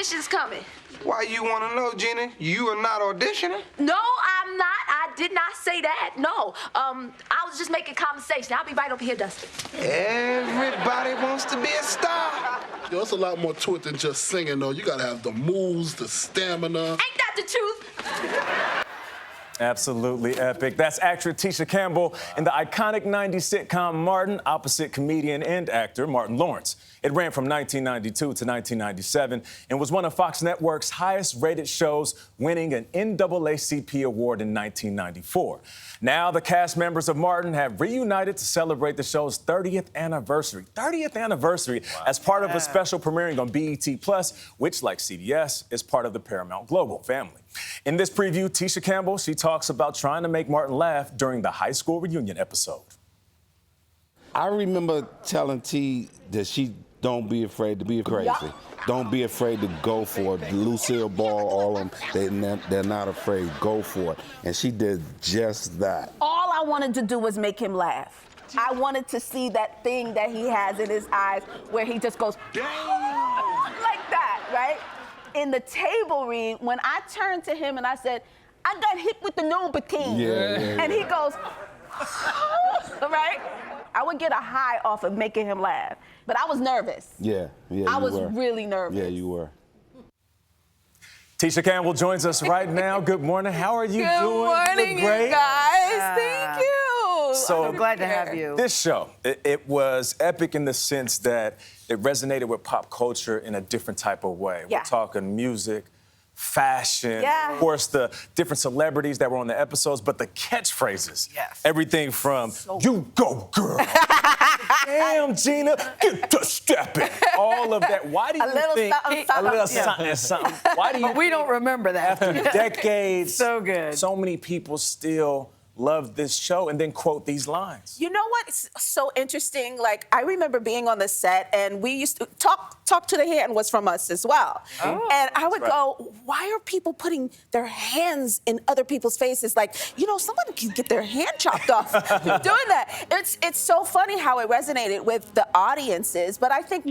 auditions coming? Why you want to know, Gina? You are not auditioning? No, I'm not. I did not say that. No. I was just making conversation. I'll be right over here, Dusty. Everybody wants to be a star. Yo, there's a lot more to it than just singing, though. You gotta have the moves, the stamina. Ain't that the truth? Absolutely epic. That's actress Tisha Campbell in the iconic 90s sitcom Martin, opposite comedian and actor Martin Lawrence. It ran from 1992 to 1997 and was one of Fox Network's highest-rated shows, winning an NAACP award in 1994. Now, the cast members of Martin have reunited to celebrate the show's 30th anniversary. 30th anniversary as part of a special premiering on BET+, which, like CBS, is part of the Paramount Global family. In this preview, Tisha Campbell, she talks about trying to make Martin laugh during the high school reunion episode. I remember telling T that she don't be afraid to be crazy. Yeah. Don't be afraid to go for it. Lucille Ball, all of them, they're not afraid. Go for it. And she did just that. All I wanted to do was make him laugh. I wanted to see that thing that he has in his eyes where he just goes, like that, right? In the table read, when I turned to him and I said, I got hit with the Novocaine. Yeah. And he goes, right? I would get a high off of making him laugh. But I was nervous. Yeah, I was really nervous. Yeah, you were. Tisha Campbell joins us right now. Good morning. How are you doing? Good morning, you great? you guys. Thank you. So I'm glad to have you. This show, it was epic in the sense that it resonated with pop culture in a different type of way. Yeah. We're talking music, fashion, Yeah. of course, the different celebrities that were on the episodes, but the catchphrases. Yes. Everything from, you go, girl. Damn, Gina, get to stepping. All of that. Why do you think... something. A little something, something. Why do you But we don't remember that. after decades, So good. so many people still love this show and then quote these lines? You know what's so interesting? Like, I remember being on the set, and we used to Talk to the Hand was from us as well. Oh. And I would go, why are people putting their hands in other people's faces? Like, you know, someone can get their hand chopped off doing that. It's so funny how it resonated with the audiences, but I think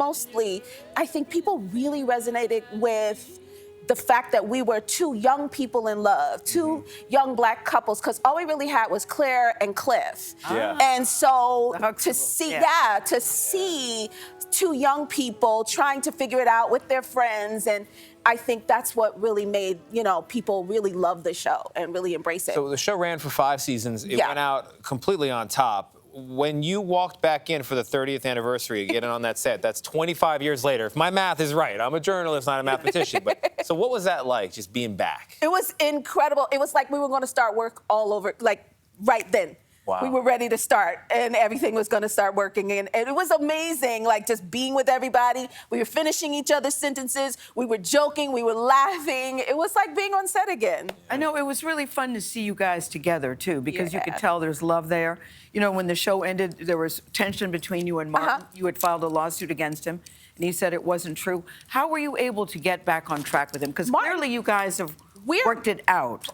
people really resonated with the fact that we were two young people in love, two young black couples, because all we really had was Claire and Cliff. Yeah. And so to Huxtables, see two young people trying to figure it out with their friends, and I think that's what really made, people really love the show and really embrace it. So the show ran for 5 seasons. It Yeah. went out completely on top. When you walked back in for the 30th anniversary, getting on that set, that's 25 years later. If my math is right, I'm a journalist, not a mathematician. But so what was that like, just being back? It was incredible. It was like we were going to start work all over, like right then. Wow. We were ready to start, and everything was going to start working. And it was amazing, like just being with everybody. We were finishing each other's sentences. We were joking. We were laughing. It was like being on set again. I know it was really fun to see you guys together, too, because you Yeah. could tell there's love there. You know, when the show ended, there was tension between you and Martin. You had filed a lawsuit against him, and he said it wasn't true. How were you able to get back on track with him? Because clearly you guys have worked it out.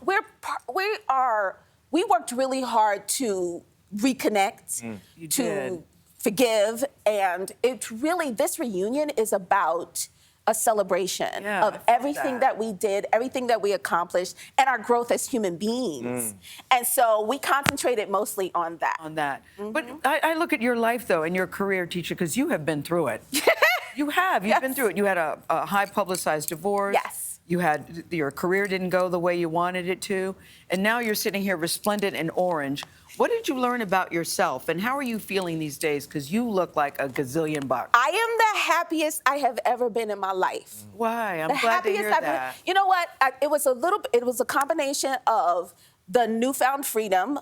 We worked really hard to reconnect, You to did. forgive, and this reunion is about a celebration of everything that we did, everything that we accomplished, and our growth as human beings. And so we concentrated mostly on that. But I look at your life, though, and your career, Tisha, because you have been through it. You have. You've been through it. You had a high-publicized divorce. Yes. Your career didn't go the way you wanted it to, and now you're sitting here resplendent in orange. What did you learn about yourself, and how are you feeling these days? Because you look like a gazillion bucks. I am the happiest I have ever been in my life. Why? I'm The glad to happiest hear I've been. that. You know what? It was a combination of the newfound freedom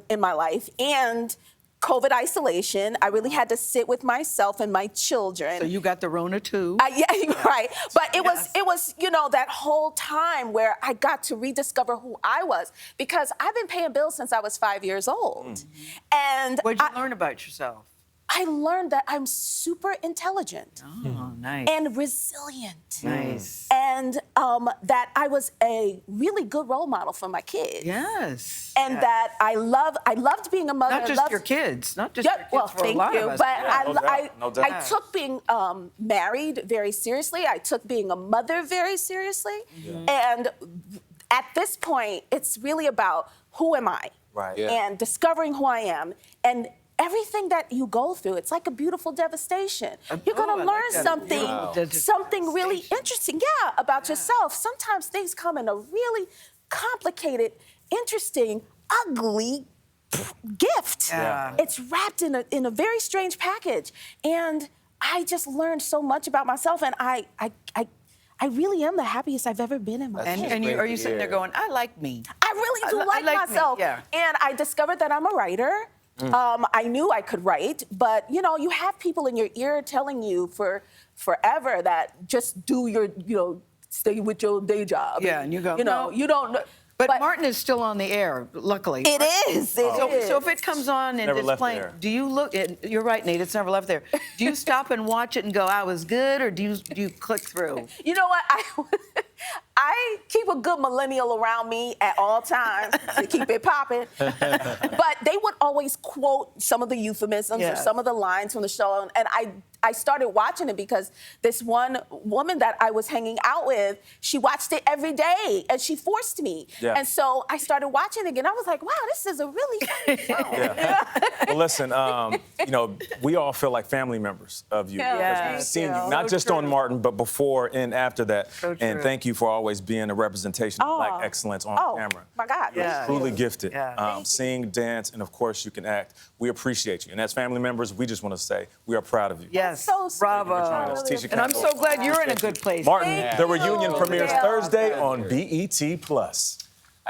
in my life and COVID isolation. I really had to sit with myself and my children. So you got the Rona too. Yeah, right. But it was that whole time where I got to rediscover who I was, because I've been paying bills since I was 5 years old. And What did you learn about yourself? I learned that I'm super intelligent. Oh, nice. And resilient. Nice. and that I was a really good role model for my kids. Yes. And that I loved being a mother. Not just your kids, not just your kids, well, for thank a lot you. of us. But No doubt. I took being married very seriously. I took being a mother very seriously. And at this point, it's really about who am I? Right. Yeah. And discovering who I am. And everything that you go through, it's like a beautiful devastation. You're I gonna like learn that. something, Wow. something really interesting, about yourself. Sometimes things come in a really complicated, interesting, ugly gift. Yeah. It's wrapped in a very strange package. And I just learned so much about myself, and I really am the happiest I've ever been in my life. And are you sitting there going, I like me? I really do I like like me, myself. yeah. And I discovered that I'm a writer. I knew I could write, but you have people in your ear telling you for forever that just do your, stay with your day job. Yeah, and you go, you no. don't know. But Martin is still on the air, luckily. It is. So if it comes on and Never it's left playing, there. do you look? You're right, Nate. It's never left there. Do you stop and watch it and go, "I was good," or do you click through? You know what? I keep a good millennial around me at all times to keep it popping. But they would always quote some of the euphemisms or some of the lines from the show. And I started watching it because this one woman that I was hanging out with, she watched it every day and she forced me. Yeah. And so I started watching it again. I was like, wow, this is a really funny show. Well, listen, we all feel like family members of you. Yeah. Because Yeah. we've seen Thank you, you. not So just true. on Martin, but before and after that. So And true. thank you for always being a representation of Black excellence on camera. My God. Yeah. Truly gifted. Yeah. Sing, dance, and of course you can act. We appreciate you. And as family members, we just want to say we are proud of you. Yes. So sweet. Bravo. Thank you for joining us, Tisha And I'm Campbell. so glad you're in a good place. Martin, Thank the you. reunion premieres Yeah. Thursday on BET+.